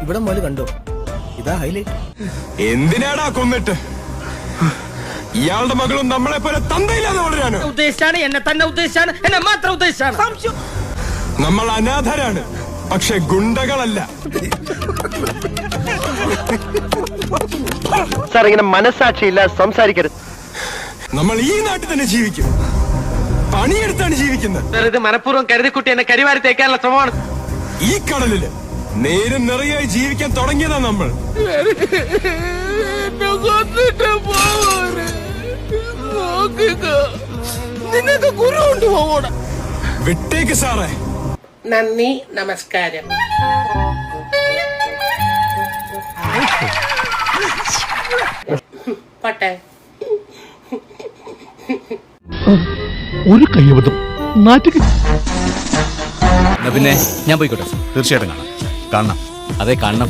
ഇവിടെ മോല് കണ്ടോ, ഇതാ ഹൈലൈറ്റ്. എന്തിനാടാ കൊന്നിട്ട്? ഇയാളുടെ മകളും നമ്മളെ പോലെ തന്തയില്ലാതെ വളരാണ് ഉദ്ദേശിച്ചാണ്, എന്നെ തന്നെ ഉദ്ദേശിച്ചാണ്, എന്നെ മാത്രം ഉദ്ദേശിച്ചാണ്. നമ്മൾ അനാഥരാണ്, പക്ഷെ ഗുണ്ടകളല്ല. സാർ ഇങ്ങനെ മനസ്സാക്ഷിയില്ല സംസാരിക്കരുത്. നമ്മൾ ഈ നാട്ടിൽ തന്നെ ജീവിക്കും, പണിയെടുത്താണ് ജീവിക്കുന്നത്. ഇത് മനഃപൂർവ്വം കരുതിക്കുട്ടി എന്നെ കരിവാരി തേക്കാനുള്ള ശ്രമമാണ്. ഈ കടലില് നേരും നിറയായി ജീവിക്കാൻ തുടങ്ങിയതാ നമ്മൾ. നിന്നൊക്കെ ഗുരു കൊണ്ടുപോകണ. വിട്ടേക്ക് സാറേ. നന്ദി, നമസ്കാരം. പോട്ടെ. ഒരു കയ്യബദ്ധം നാട്ടിൽ. പിന്നെ ഞാൻ പോയിക്കോട്ടെ. തീർച്ചയായിട്ടും കാണാം. അതെ കാണണം.